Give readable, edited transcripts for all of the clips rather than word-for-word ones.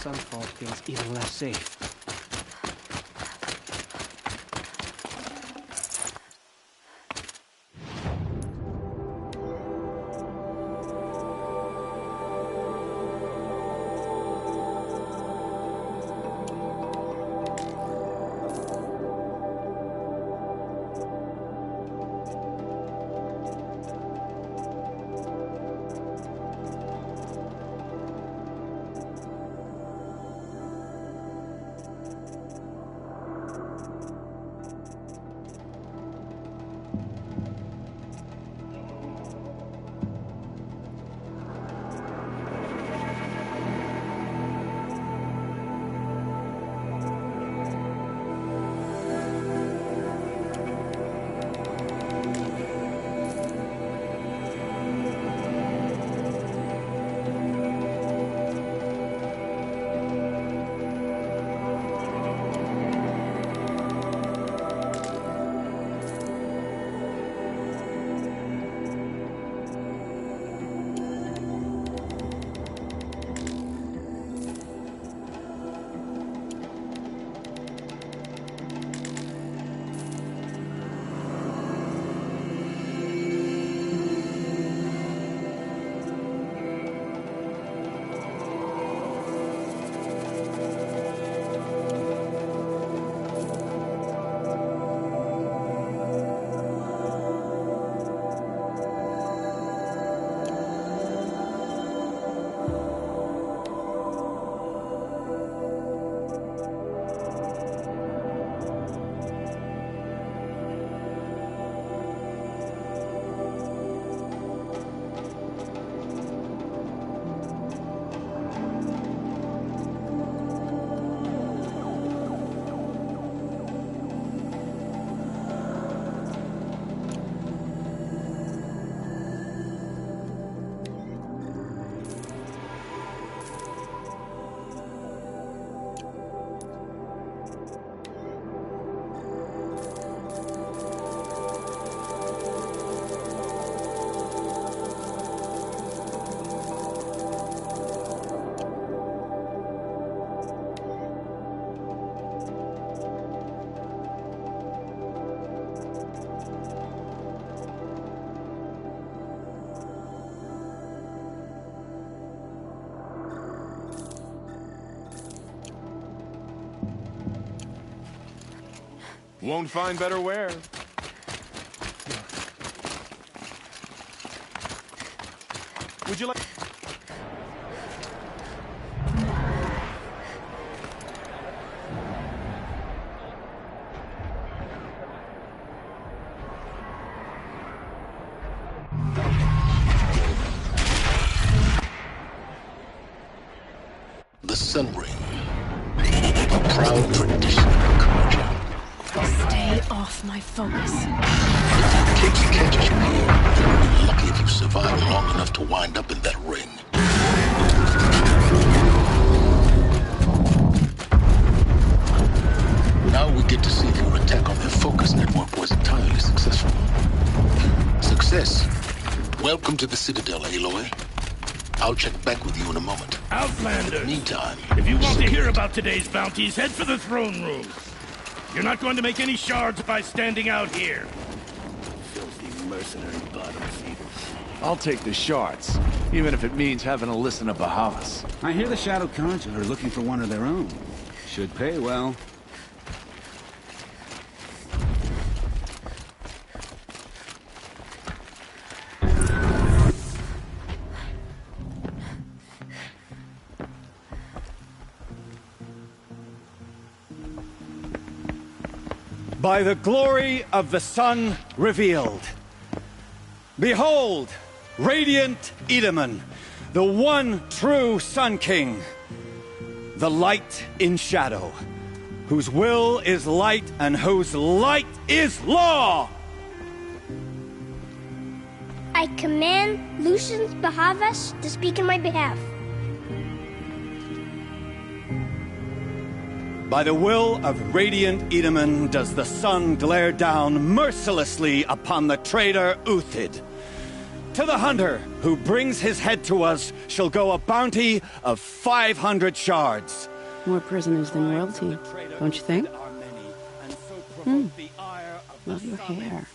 sunfall feels even less safe. Won't find better wear. Would you like... The Sun Ring, a proud tradition of encouragement. Stay off my focus. If that case catches you here, you'll be lucky if you survive long enough to wind up in that ring. Now we get to see if your attack on their focus network was entirely successful. Success. Welcome to the Citadel, Aloy. I'll check back with you in a moment. Outlander! Meantime, If you want to hear about today's bounties, head for the throne room. You're not going to make any shards by standing out here. Filthy mercenary bottom feeders. I'll take the shards, even if it means having to listen to Bahavas. I hear the Shadow Conjurer are looking for one of their own. Should pay well. By the glory of the sun revealed. Behold, radiant Edaman, the one true Sun King, the light in shadow, whose will is light and whose light is law! I command Lucius Bahavas to speak in my behalf. By the will of radiant Edaman does the sun glare down mercilessly upon the traitor Uthid. To the hunter who brings his head to us shall go a bounty of 500 shards. More prisoners than royalty, don't you think? Love your hair.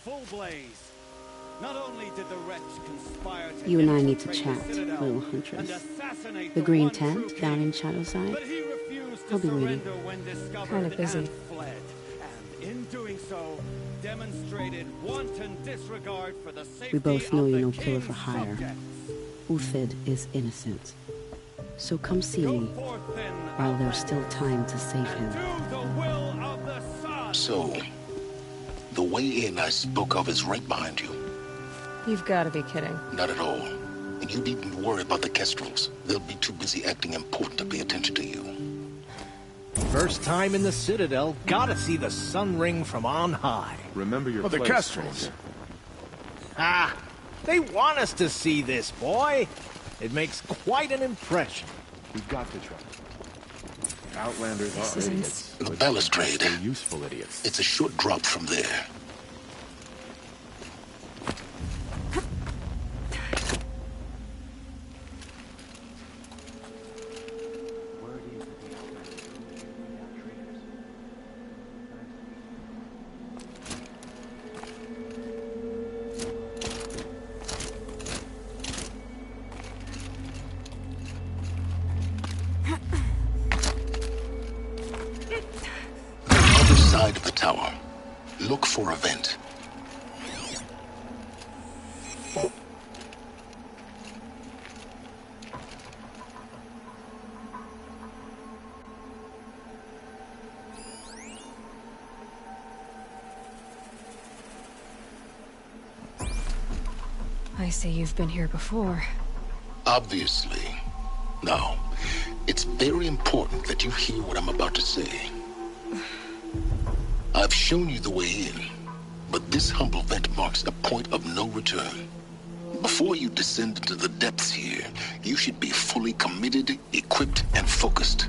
You and I need to chat, little huntress. The green tent down in Shadowside? I'll be waiting. Kind of busy. In doing so, demonstrated wanton disregard for the safety We both know of you're the no killer king's for hire. subjects. Uthid is innocent. So come see me while there's still time to save him. Do the will of the sun. So, the way in I spoke of is right behind you. You've got to be kidding. Not at all. And you needn't worry about the Kestrels. They'll be too busy acting important to pay attention to you. First time in the Citadel, gotta see the sun ring from on high. Remember your The place, Kestrels. stranger. Ah, they want us to see this, boy. It makes quite an impression. We've got to try. Outlanders This are is idiots. The but balustrade. they're useful idiots. It's a short drop from there. Other side of the tower. Look for a vent. I see you've been here before. Obviously. Now, it's very important that you hear what I'm about to say. I've shown you the way in, but this humble vent marks a point of no return. Before you descend into the depths here, you should be fully committed, equipped, and focused.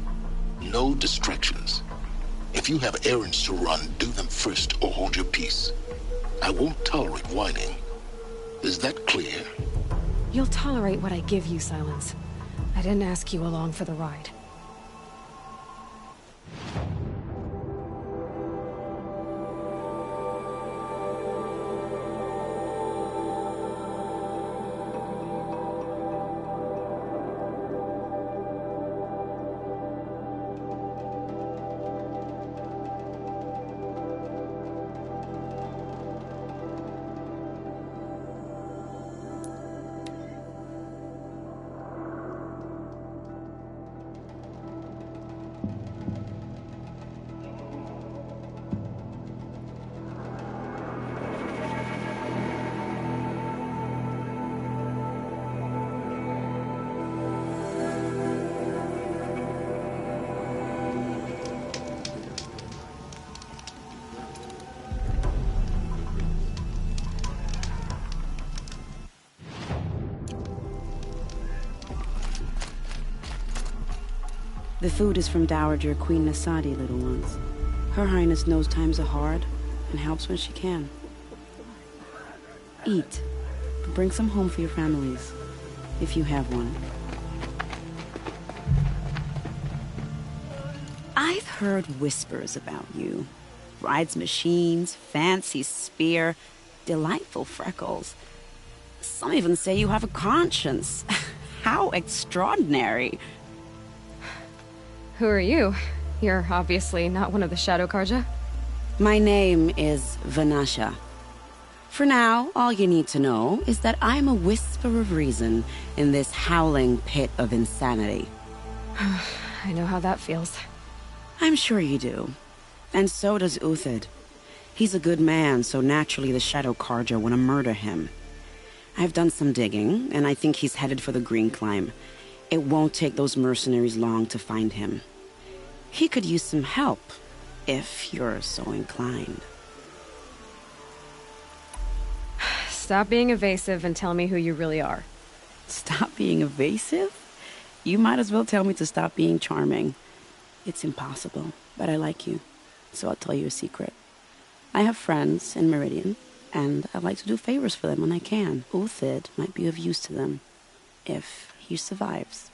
No distractions. If you have errands to run, do them first or hold your peace. I won't tolerate whining. Is that clear? You'll tolerate what I give you, Silence. I didn't ask you along for the ride. The food is from Dowager Queen Nasadi, little ones. Her Highness knows times are hard and helps when she can. Eat, but bring some home for your families, if you have one. I've heard whispers about you. Rides machines, fancy spear, delightful freckles. Some even say you have a conscience. How extraordinary. Who are you? You're obviously not one of the Shadow Karja. My name is Vanasha. For now, all you need to know is that I'm a whisper of reason in this howling pit of insanity. I know how that feels. I'm sure you do. And so does Uthid. He's a good man, so naturally the Shadow Karja want to murder him. I've done some digging, and I think he's headed for the Green Climb. It won't take those mercenaries long to find him. He could use some help, if you're so inclined. Stop being evasive and tell me who you really are. Stop being evasive? You might as well tell me to stop being charming. It's impossible, but I like you, so I'll tell you a secret. I have friends in Meridian, and I like to do favors for them when I can. Uthid might be of use to them, if he survives.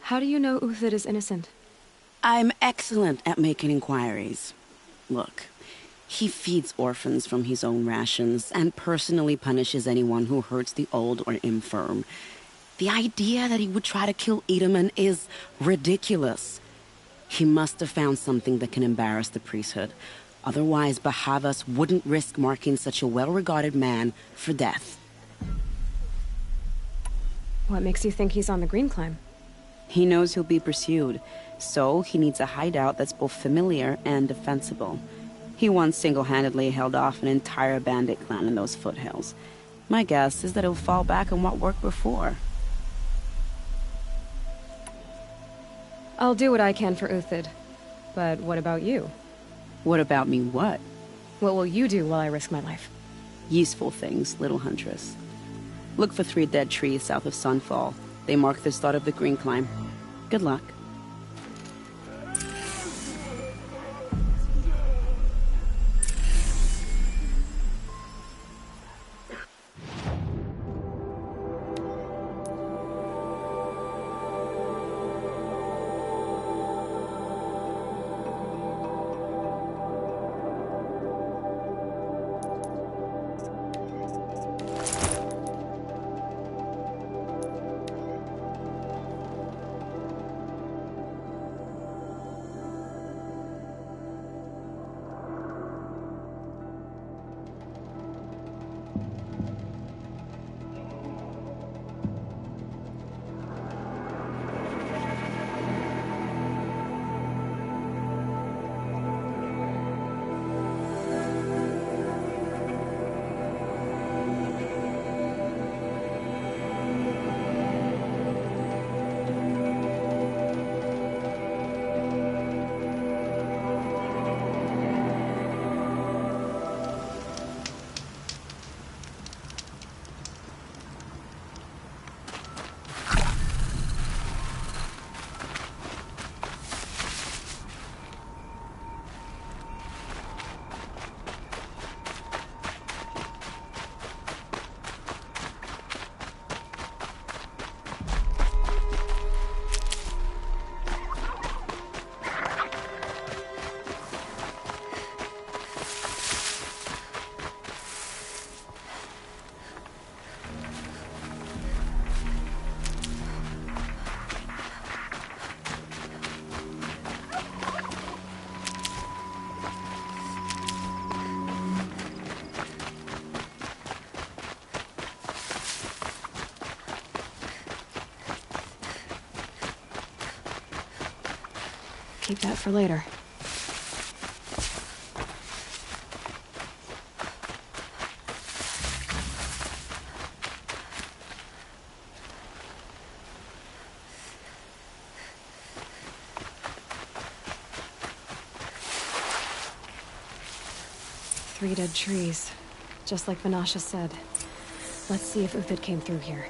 How do you know Uthid is innocent? I'm excellent at making inquiries. Look, he feeds orphans from his own rations and personally punishes anyone who hurts the old or infirm. The idea that he would try to kill Edelman is ridiculous. He must have found something that can embarrass the priesthood. Otherwise, Bahavas wouldn't risk marking such a well-regarded man for death. What makes you think he's on the Green Climb? He knows he'll be pursued, so he needs a hideout that's both familiar and defensible. He once single-handedly held off an entire bandit clan in those foothills. My guess is that he'll fall back on what worked before. I'll do what I can for Uthid. But what about you? What about me what? What will you do while I risk my life? Useful things, little huntress. Look for 3 dead trees south of Sunfall. They mark the start of the Green Climb. Good luck. Keep that for later. Three dead trees, just like Vanasha said. Let's see if Uthid came through here.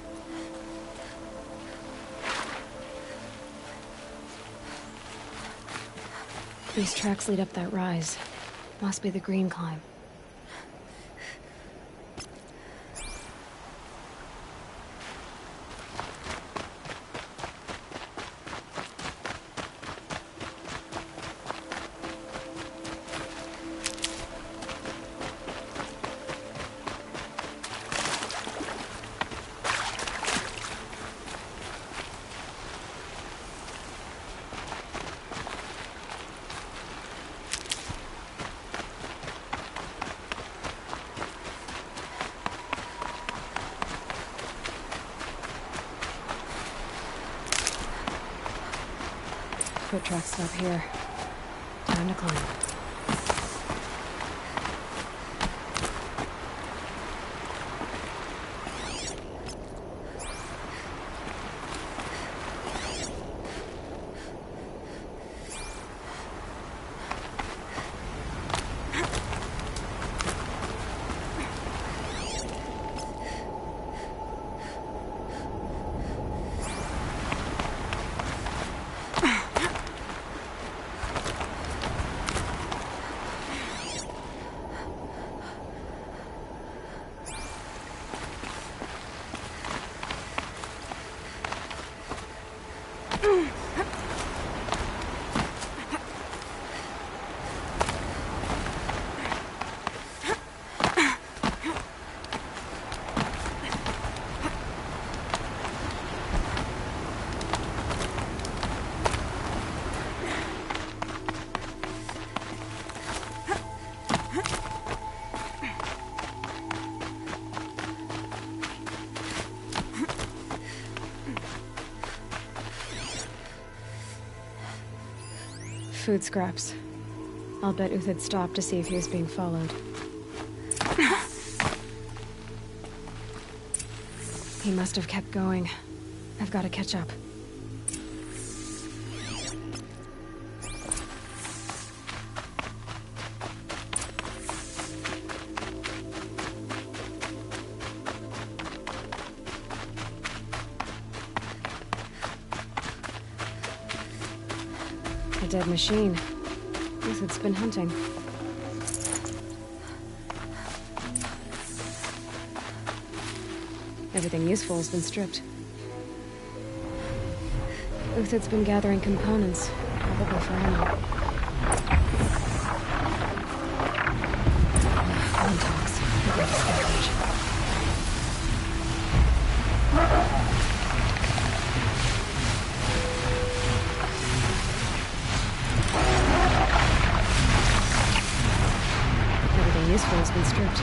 These tracks lead up that rise. Must be the Green Climb. Foot tracks up here. Time to climb. food scraps. I'll bet Uthid stopped to see if he was being followed. He must have kept going. I've got to catch up. A dead machine. Uthid's been hunting. Everything useful has been stripped. Uthid's been gathering components, probably for ammo. One talks. The greatest refuge. Everything useful has been stripped.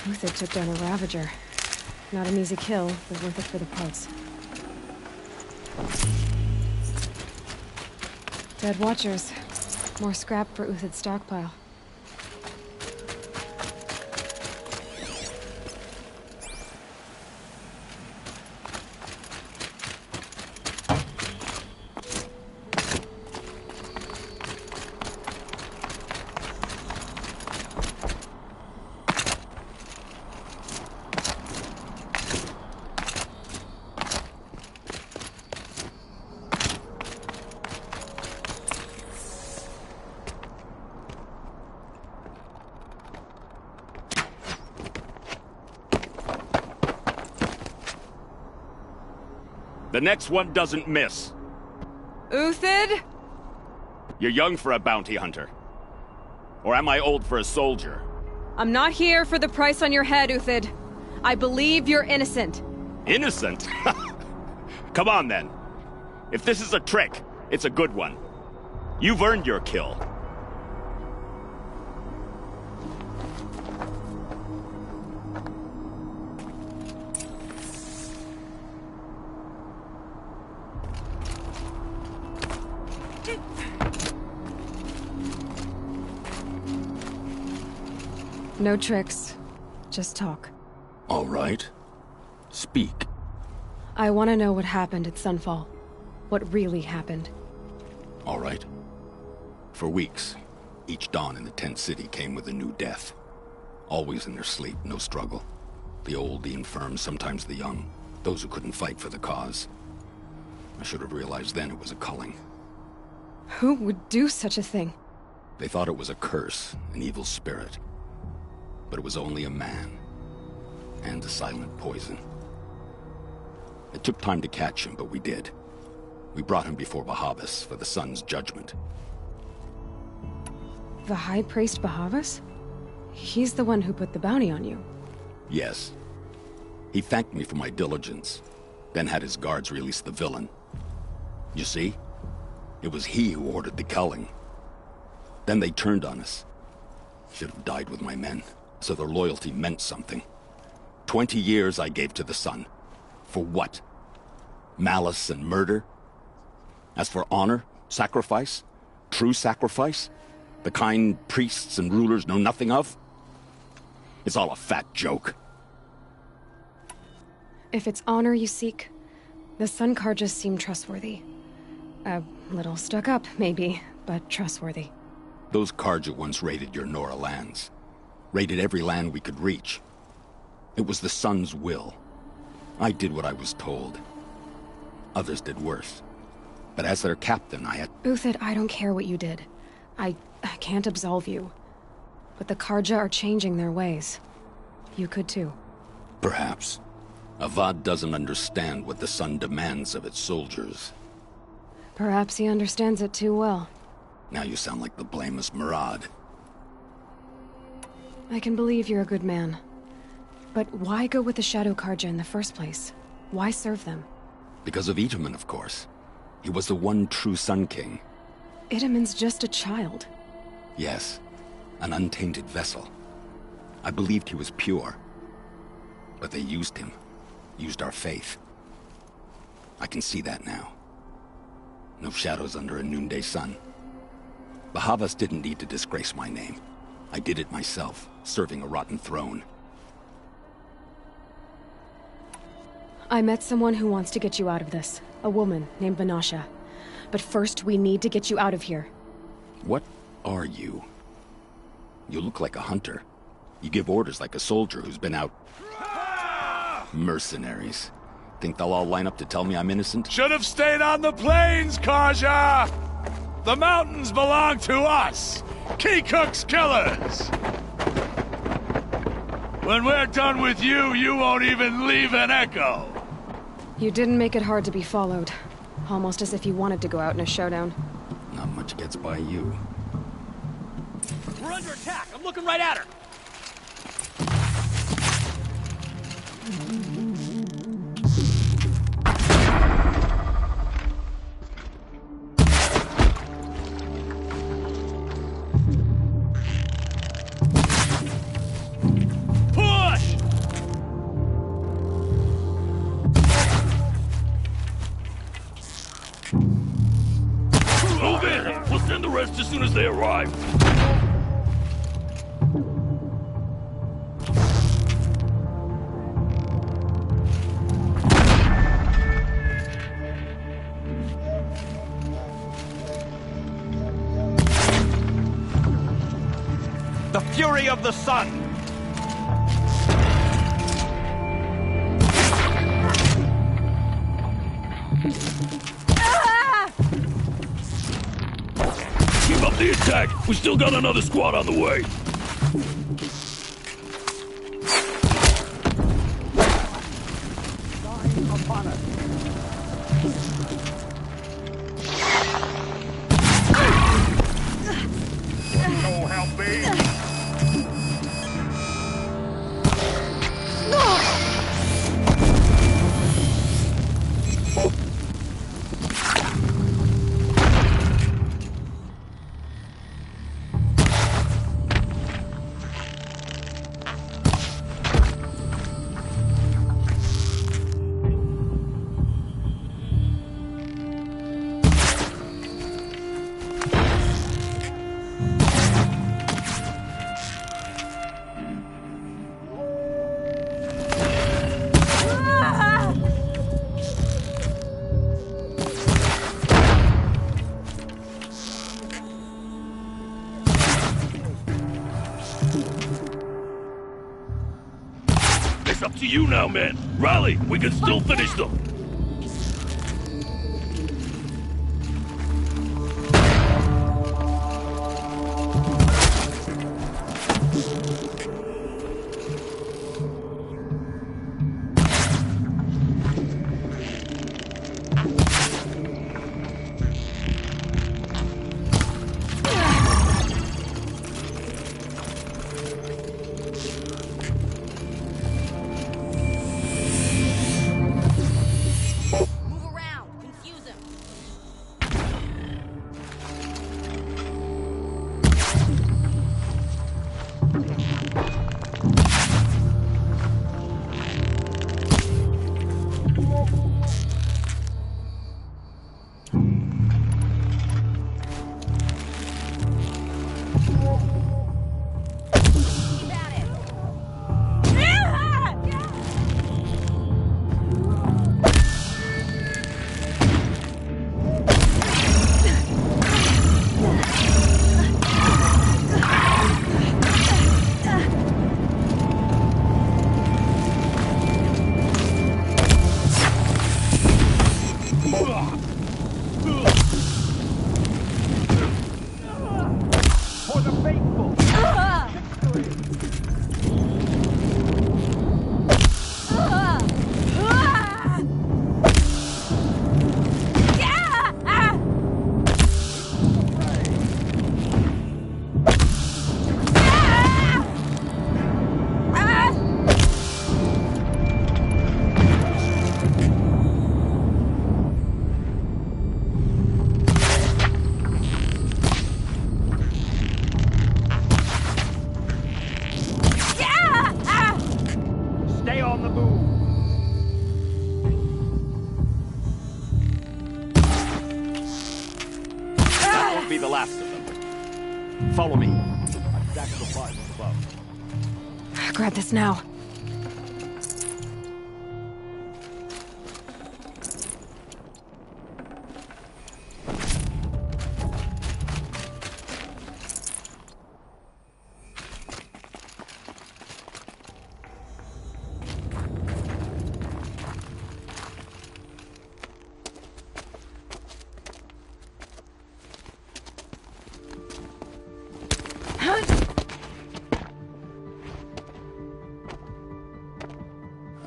Uthid took down a Ravager. Not an easy kill, but worth it for the parts. Dead Watchers. More scrap for Uthid's stockpile. The next one doesn't miss. Uthid? You're young for a bounty hunter. Or am I old for a soldier? I'm not here for the price on your head, Uthid. I believe you're innocent. Innocent? Come on, then. If this is a trick, it's a good one. You've earned your kill. No tricks. Just talk. All right. Speak. I want to know what happened at Sunfall. What really happened. All right. For weeks, each dawn in the tent city came with a new death. Always in their sleep, no struggle. The old, the infirm, sometimes the young. Those who couldn't fight for the cause. I should have realized then it was a culling. Who would do such a thing? They thought it was a curse, an evil spirit. But it was only a man. And a silent poison. It took time to catch him, but we did. We brought him before Bahavas for the sun's judgment. The High Priest Bahavas? He's the one who put the bounty on you. Yes. He thanked me for my diligence, then had his guards release the villain. You see? It was he who ordered the culling. Then they turned on us. Should have died with my men, so their loyalty meant something. 20 years I gave to the sun. For what? Malice and murder? As for honor, sacrifice, true sacrifice, the kind priests and rulers know nothing of? It's all a fat joke. If it's honor you seek, the Sun Karjas seem trustworthy. A little stuck up, maybe, but trustworthy. Those Karja once raided your Nora lands. Raided every land we could reach. It was the Sun's will. I did what I was told. Others did worse. But as their captain, I had... Uthid, I don't care what you did. I can't absolve you. But the Karja are changing their ways. You could too. Perhaps. Avad doesn't understand what the Sun demands of its soldiers. Perhaps he understands it too well. Now you sound like the blameless Murad. I can believe you're a good man. But why go with the Shadow Karja in the first place? Why serve them? Because of Itaman, of course. He was the one true Sun King. Itaman's just a child. Yes, an untainted vessel. I believed he was pure. But they used him. Used our faith. I can see that now. No shadows under a noonday sun. Bahavas didn't need to disgrace my name. I did it myself, serving a rotten throne. I met someone who wants to get you out of this. A woman named Vanasha. But first, we need to get you out of here. What are you? You look like a hunter. You give orders like a soldier who's been out... Mercenaries. Think they'll all line up to tell me I'm innocent? Should have stayed on the plains, Karja! The mountains belong to us! Kikuk's killers! When we're done with you, you won't even leave an echo! You didn't make it hard to be followed. Almost as if you wanted to go out in a showdown. Not much gets by you. We're under attack! I'm looking right at her! As soon as they arrive. The fury of the sun! Keep up the attack! We still got another squad on the way! Upon us. Oh, help me! to you now, man. Rally, we can still finish them. Be the last of them. Follow me. I've stacked supplies above. Grab this now.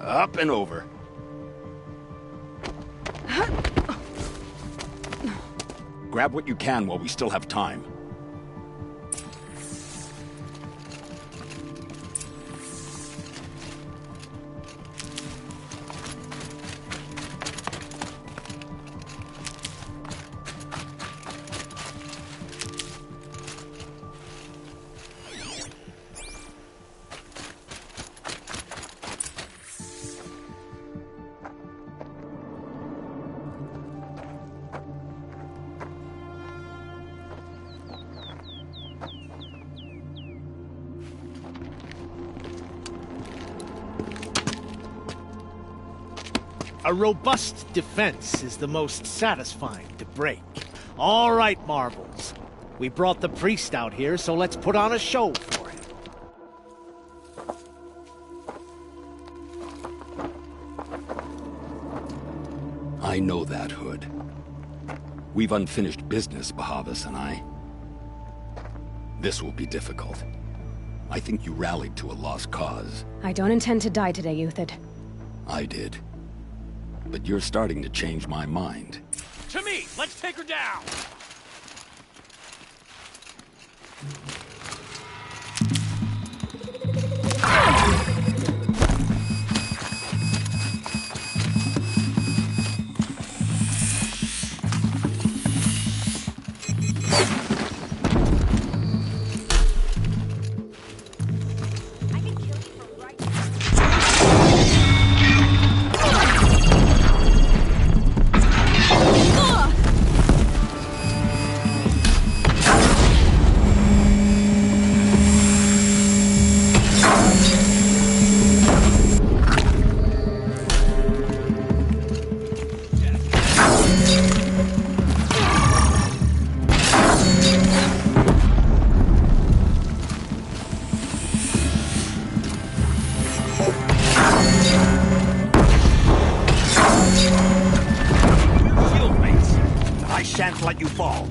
Up and over. Grab what you can while we still have time. A robust defense is the most satisfying to break. All right, Marbles. We brought the priest out here, so let's put on a show for him. I know that, Hood. We've unfinished business, Bahavas and I. This will be difficult. I think you rallied to a lost cause. I don't intend to die today, Uthid. I did. But you're starting to change my mind. To me! Let's take her down! shan't let you fall.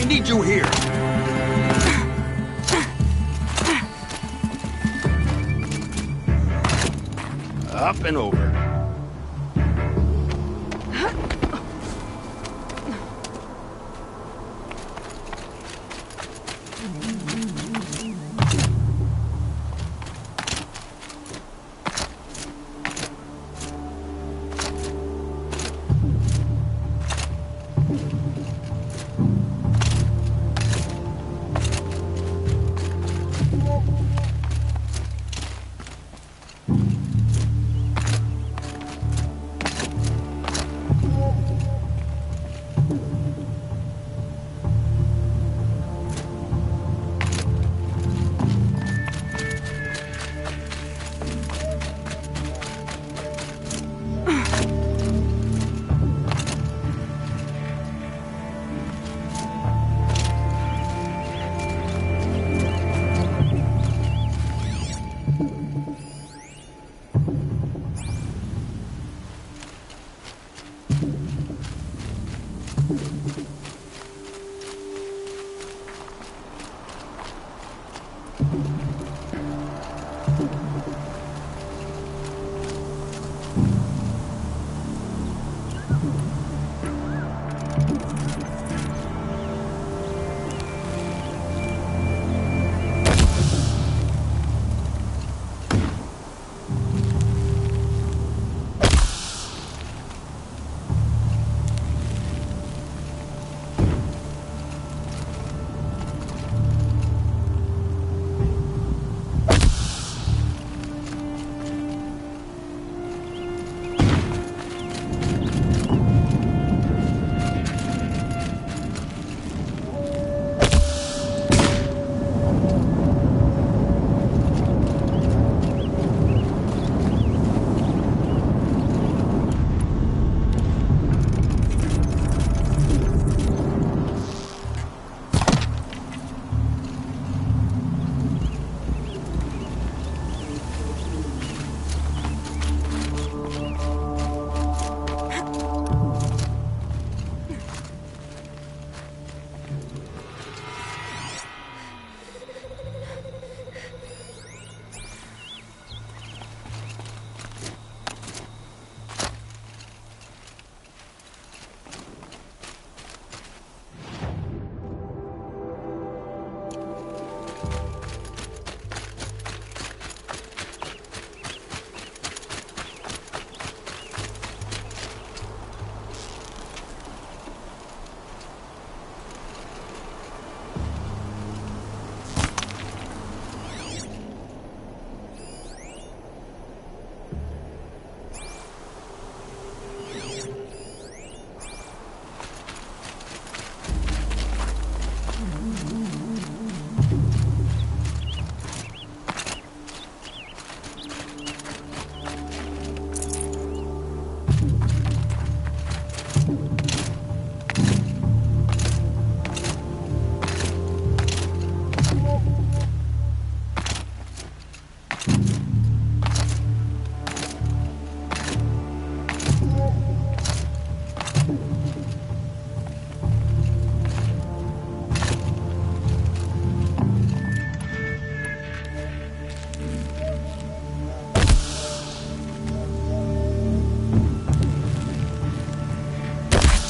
I need you here. Up and over.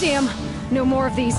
Damn! No more of these.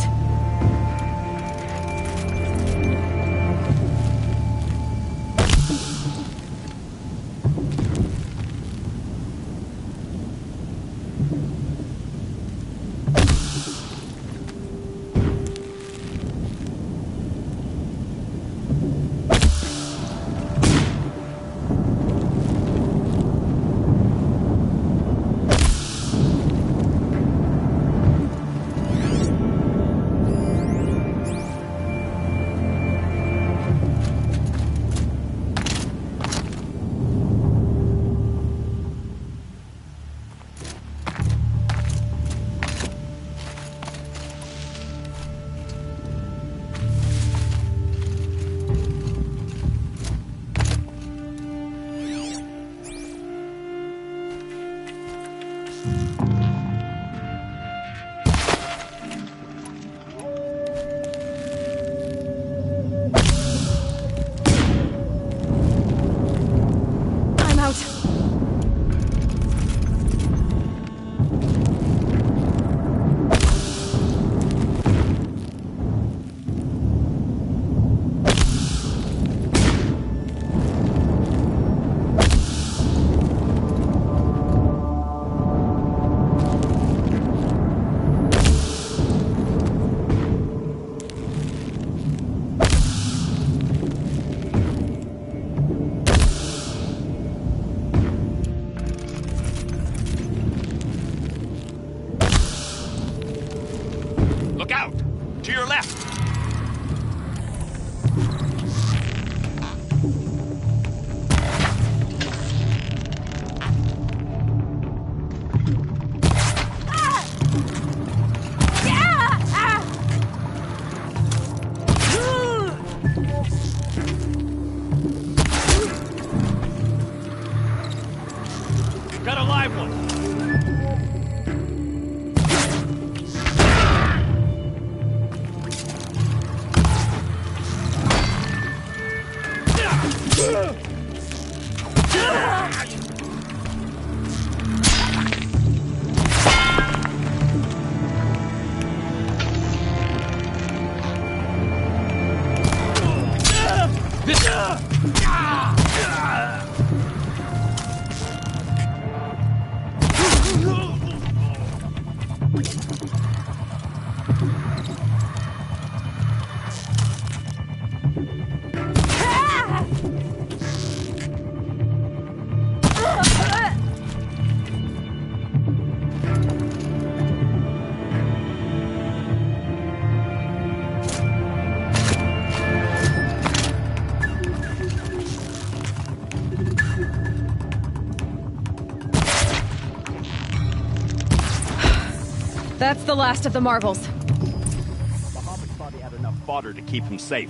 That's the last of the marvels. Bahamut thought he had enough fodder to keep him safe.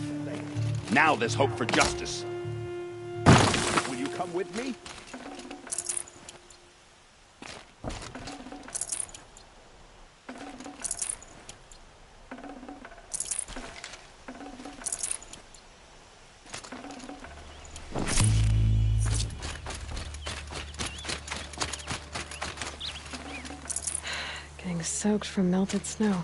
Now there's hope for justice. Will you come with me? Getting soaked from melted snow.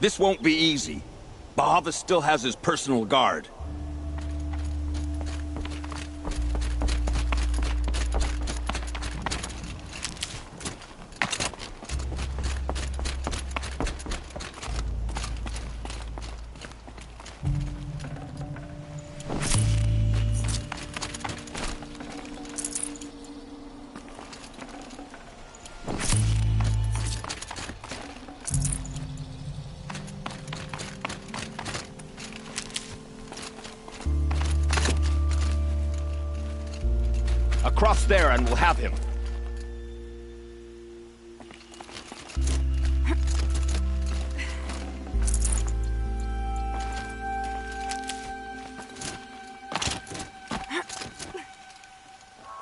This won't be easy. Bahavas still has his personal guard. Across there and we'll have him.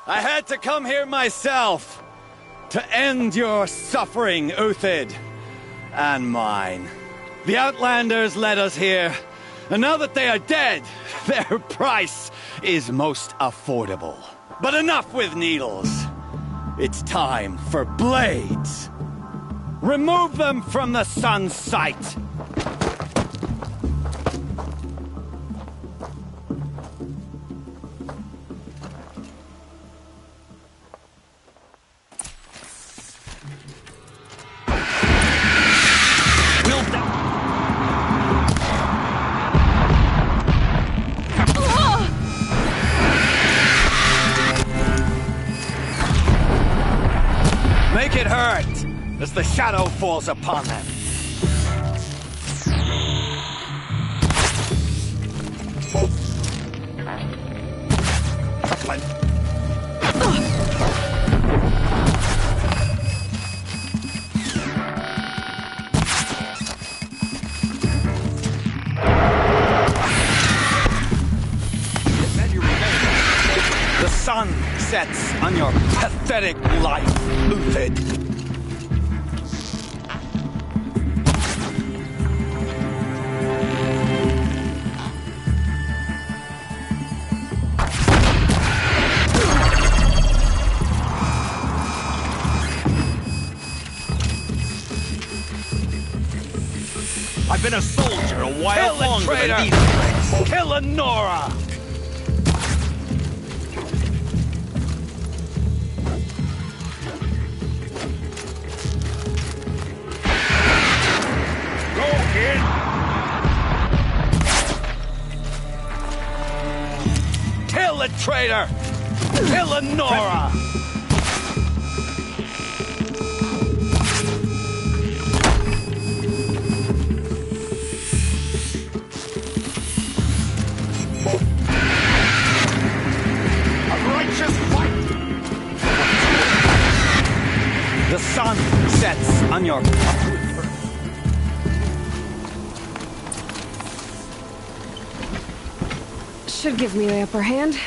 I had to come here myself. to end your suffering, Uthid, and mine. The Outlanders led us here, and now that they are dead, their price is most affordable. But enough with needles. It's time for blades. Remove them from the sun's sight. Make it hurt as the shadow falls upon them. The sun sets on your pathetic life, Uthid. I've been a soldier a while longer than these things. Kill Nora! Go, kid! Kill the traitor! Kill Nora! The sun sets on your... Should give me the upper hand.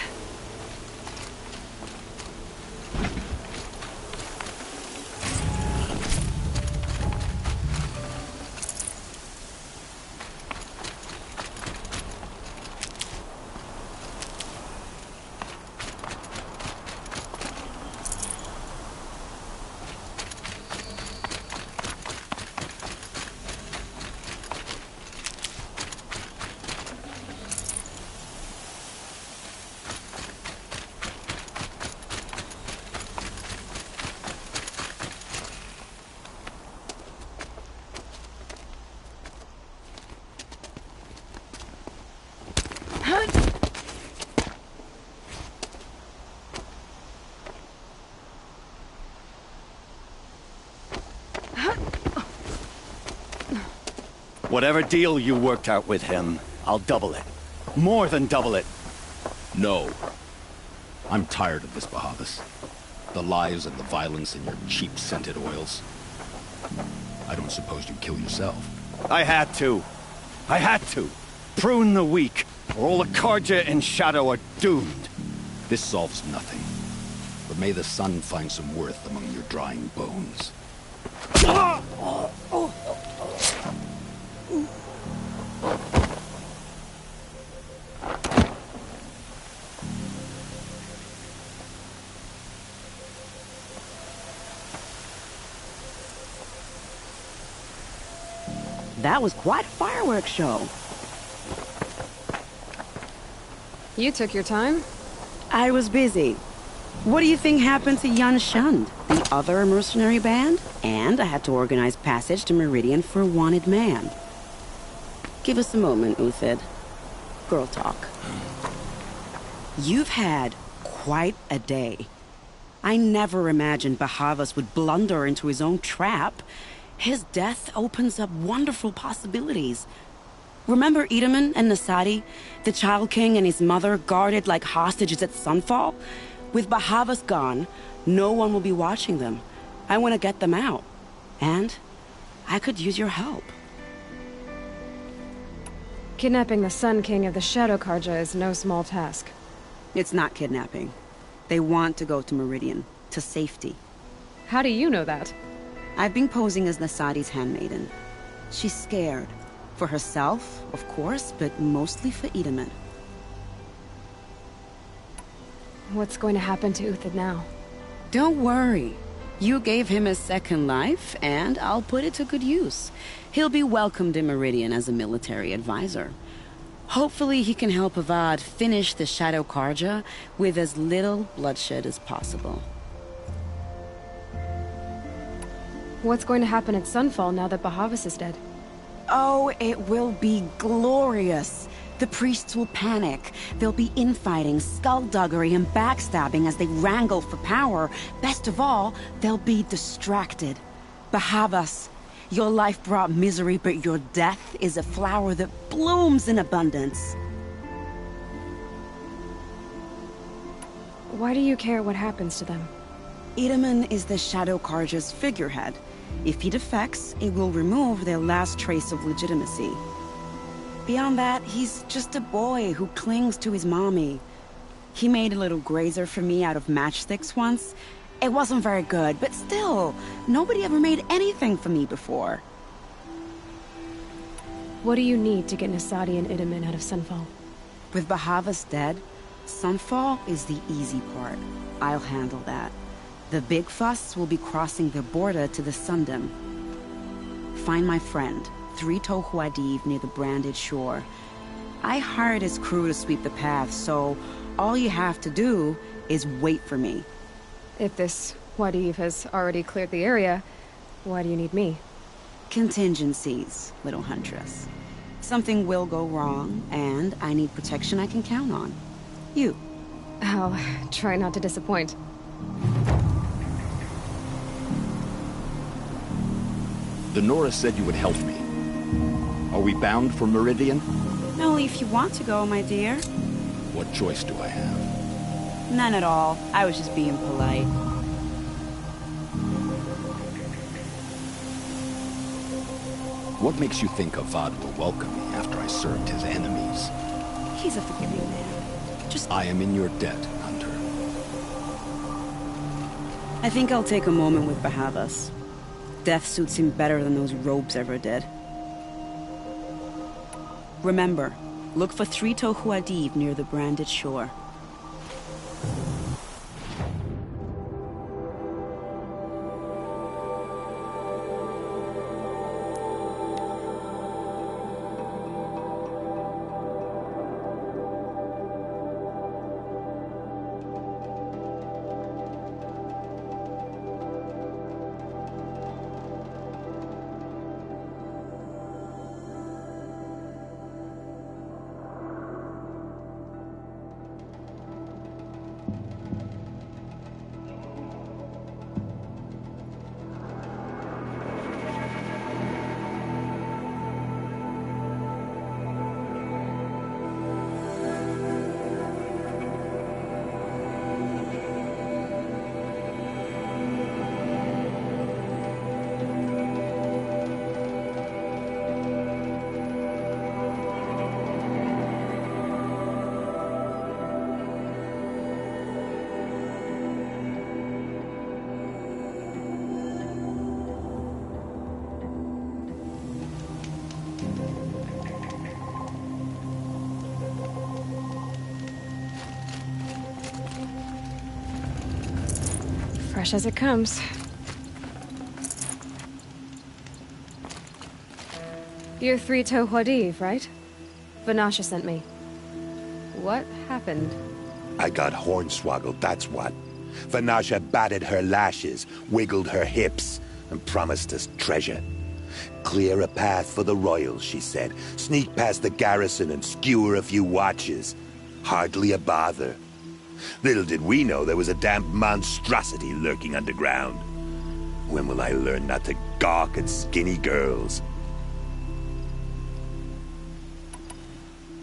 Whatever deal you worked out with him, I'll double it. More than double it. No. I'm tired of this, Bahavas. The lies and the violence and your cheap-scented oils. I don't suppose you'd kill yourself. I had to. I had to. Prune the weak, or all the Karja in Shadow are doomed. This solves nothing. But may the sun find some worth among your drying bones. That was quite a fireworks show. You took your time? I was busy. What do you think happened to Yan Shund, the other mercenary band? And I had to organize passage to Meridian for a wanted man. Give us a moment, Uthid. Girl talk. You've had quite a day. I never imagined Bahavas would blunder into his own trap. His death opens up wonderful possibilities. Remember Edaman and Nasadi, the Child King and his mother guarded like hostages at sunfall? With Bahavas gone, no one will be watching them. I want to get them out. And I could use your help. Kidnapping the Sun King of the Shadow Karja is no small task. It's not kidnapping. They want to go to Meridian, to safety. How do you know that? I've been posing as Nasadi's handmaiden. She's scared. For herself, of course, but mostly for Itamen. What's going to happen to Uthid now? Don't worry. You gave him a second life, and I'll put it to good use. He'll be welcomed in Meridian as a military advisor. Hopefully he can help Avad finish the Shadow Karja with as little bloodshed as possible. What's going to happen at Sunfall now that Bahavas is dead? Oh, it will be glorious. The priests will panic. There'll be infighting, skullduggery, and backstabbing as they wrangle for power. Best of all, they'll be distracted. Bahavas, your life brought misery, but your death is a flower that blooms in abundance. Why do you care what happens to them? Itamen is the Shadow Karja's figurehead. If he defects, it will remove their last trace of legitimacy. Beyond that, he's just a boy who clings to his mommy. He made a little grazer for me out of matchsticks once. It wasn't very good, but still, nobody ever made anything for me before. What do you need to get Nasadi and Itamen out of Sunfall? With Bahavas dead, Sunfall is the easy part. I'll handle that. The big fuss will be crossing the border to the Sundom. Find my friend, Three-Toe Huadiv, near the Branded Shore. I hired his crew to sweep the path, so all you have to do is wait for me. If this Huadiv has already cleared the area, why do you need me? Contingencies, little huntress. Something will go wrong, and I need protection I can count on. You. I'll try not to disappoint. The Nora said you would help me. Are we bound for Meridian? Only if you want to go, my dear. What choice do I have? None at all. I was just being polite. What makes you think Avad will welcome me after I served his enemies? He's a forgiving man. Just... I am in your debt, Hunter. I think I'll take a moment with Bahavas. Death suits him better than those robes ever did. Remember, look for Three-Toe Huadiv near the Branded Shore. Fresh as it comes. You're Three-Toe Huadiv, right? Vanasha sent me. What happened? I got hornswoggled, that's what. Vanasha batted her lashes, wiggled her hips, and promised us treasure. Clear a path for the royals, she said. Sneak past the garrison and skewer a few watches. Hardly a bother. Little did we know there was a damned monstrosity lurking underground. When will I learn not to gawk at skinny girls?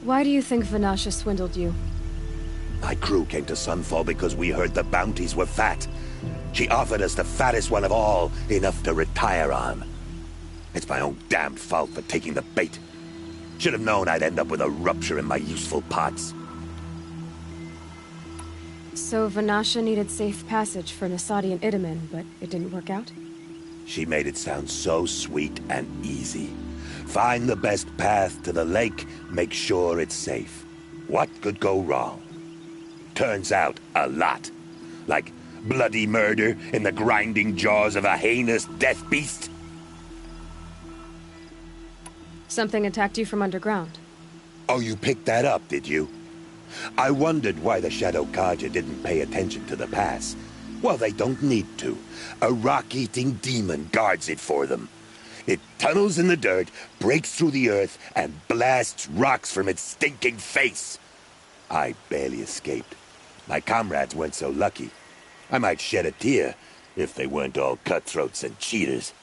Why do you think Vanasha swindled you? My crew came to Sunfall because we heard the bounties were fat. She offered us the fattest one of all, enough to retire on. It's my own damned fault for taking the bait. Should have known I'd end up with a rupture in my useful parts. So Vanasha needed safe passage for Nasadi and Itamen, but it didn't work out? She made it sound so sweet and easy. Find the best path to the lake, make sure it's safe. What could go wrong? Turns out, a lot. Like bloody murder in the grinding jaws of a heinous death beast. Something attacked you from underground. Oh, you picked that up, did you? I wondered why the Shadow Carja didn't pay attention to the pass. Well, they don't need to. A rock-eating demon guards it for them. It tunnels in the dirt, breaks through the earth, and blasts rocks from its stinking face. I barely escaped. My comrades weren't so lucky. I might shed a tear if they weren't all cutthroats and cheaters.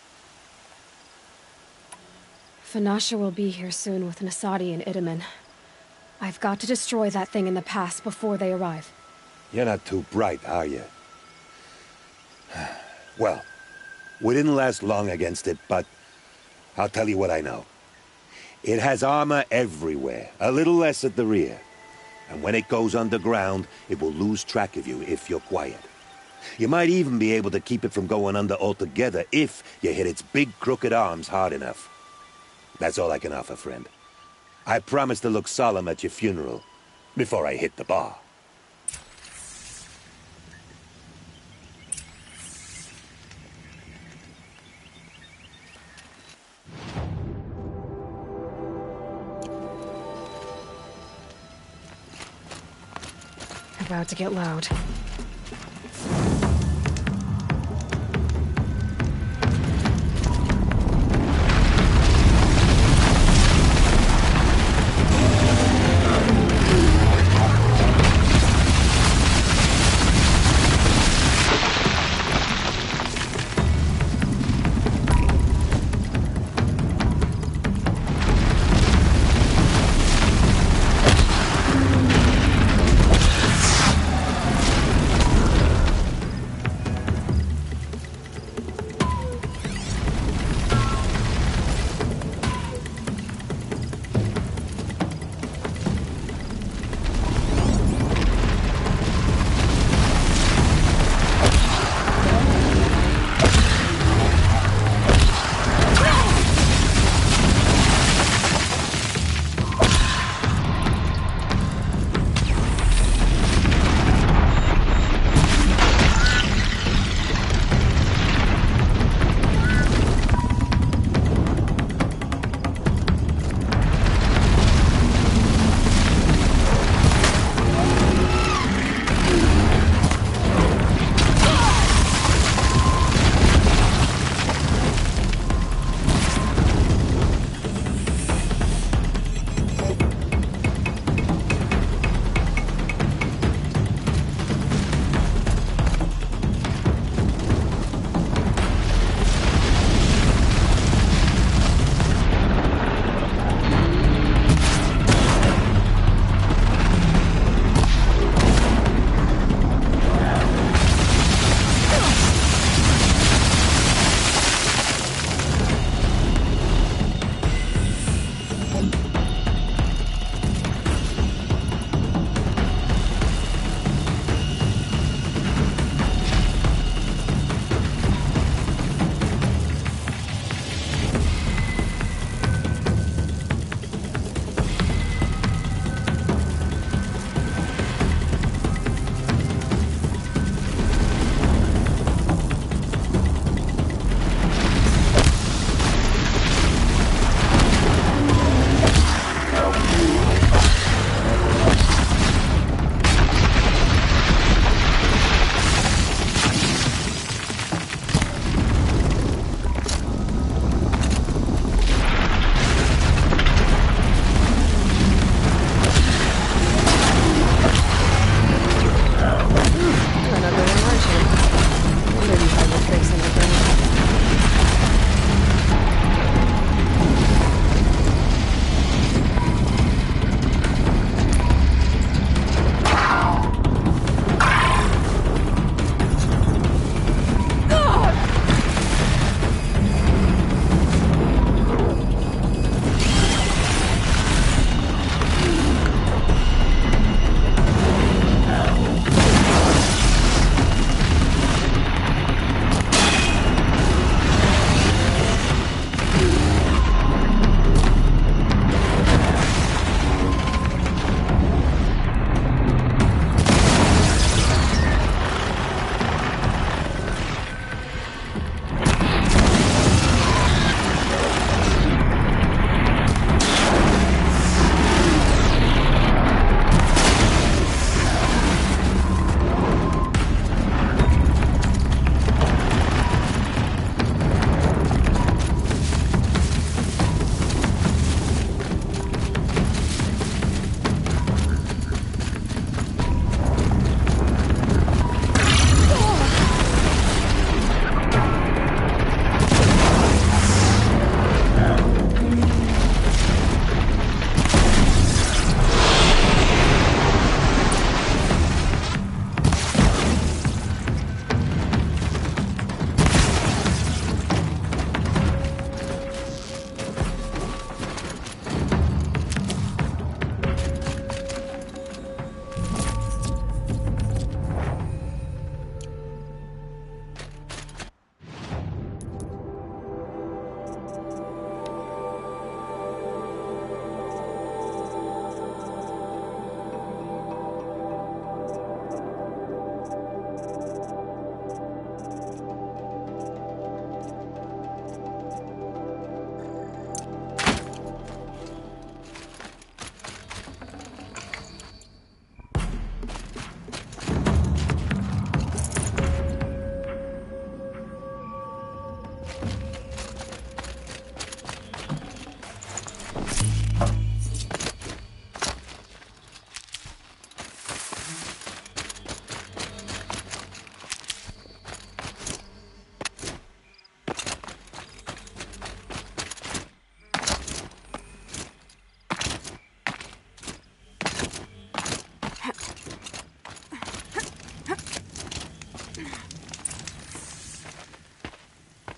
Vanasha will be here soon with Nasadi and Itamen. I've got to destroy that thing in the pass before they arrive. You're not too bright, are you? Well, we didn't last long against it, but I'll tell you what I know. It has armor everywhere, a little less at the rear. And when it goes underground, it will lose track of you if you're quiet. You might even be able to keep it from going under altogether if you hit its big crooked arms hard enough. That's all I can offer, friend. I promise to look solemn at your funeral before I hit the bar. About to get loud.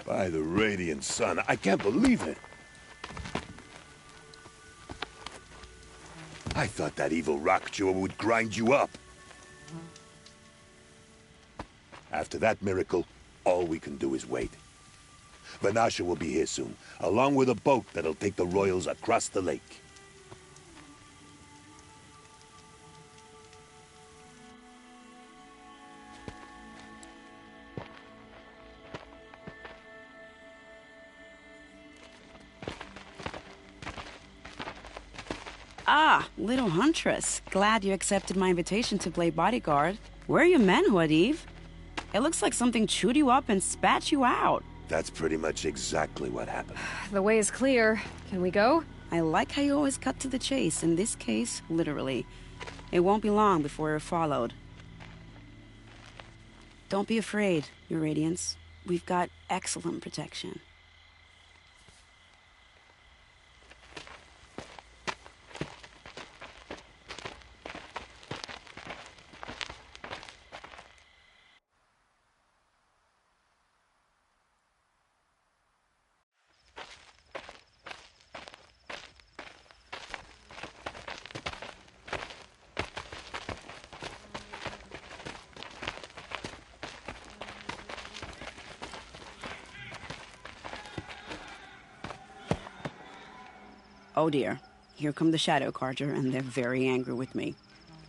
By the radiant sun, I can't believe it. I thought that evil rock jaw would grind you up. After that miracle, all we can do is wait. Vanasha will be here soon, along with a boat that'll take the royals across the lake. Ah, little huntress. Glad you accepted my invitation to play bodyguard. Where are your men, Huadiv? It looks like something chewed you up and spat you out. That's pretty much exactly what happened. The way is clear. Can we go? I like how you always cut to the chase. In this case, literally. It won't be long before we're followed. Don't be afraid, Your Radiance. We've got excellent protection. Oh dear. Here come the Shadow Carja, and they're very angry with me.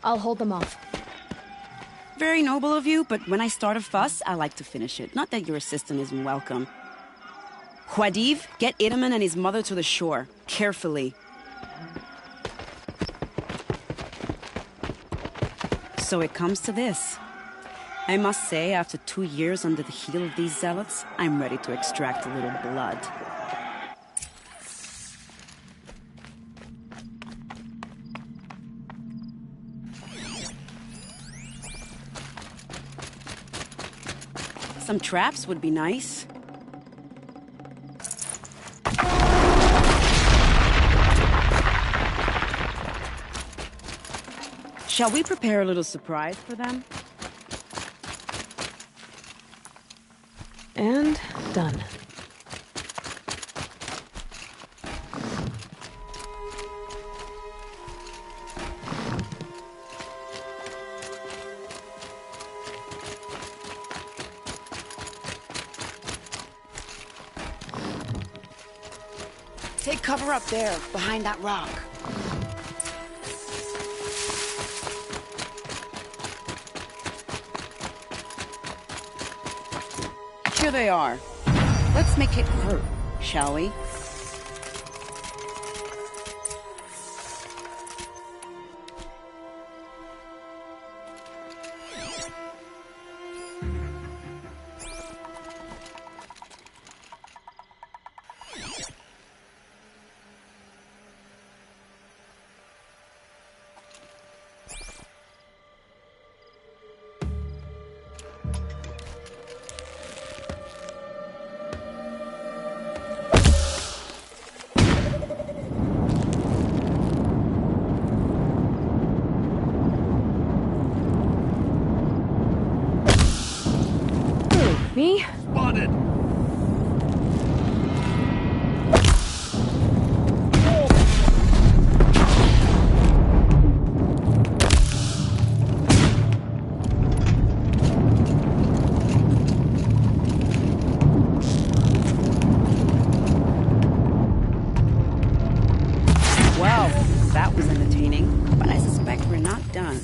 I'll hold them off. Very noble of you, but when I start a fuss, I like to finish it. Not that your assistant isn't welcome. Huadiv, get Itaman and his mother to the shore. Carefully. So it comes to this. I must say, after 2 years under the heel of these zealots, I'm ready to extract a little blood. Some traps would be nice. Shall we prepare a little surprise for them? And done. Take cover up there, behind that rock. Here they are. Let's make it hurt, shall we? Me? Spotted! Well, that was entertaining, but I suspect we're not done.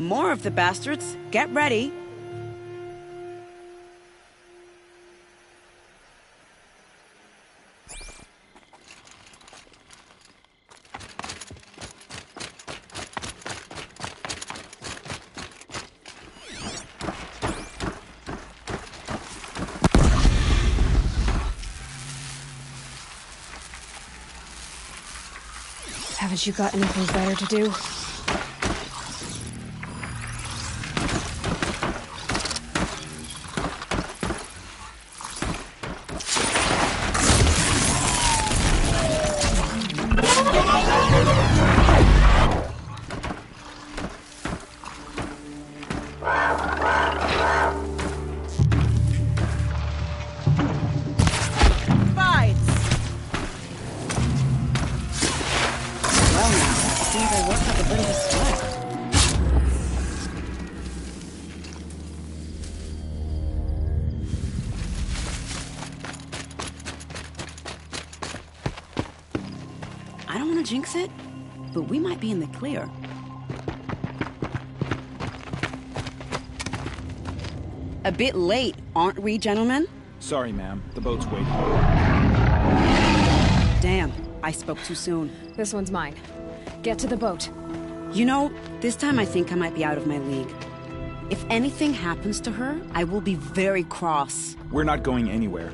More of the bastards. Get ready. Haven't you got anything better to do? want to jinx it, but we might be in the clear. A bit late, aren't we, gentlemen? Sorry, ma'am. The boat's waiting. Damn, I spoke too soon. This one's mine. Get to the boat. You know, this time I think I might be out of my league. If anything happens to her, I will be very cross. We're not going anywhere.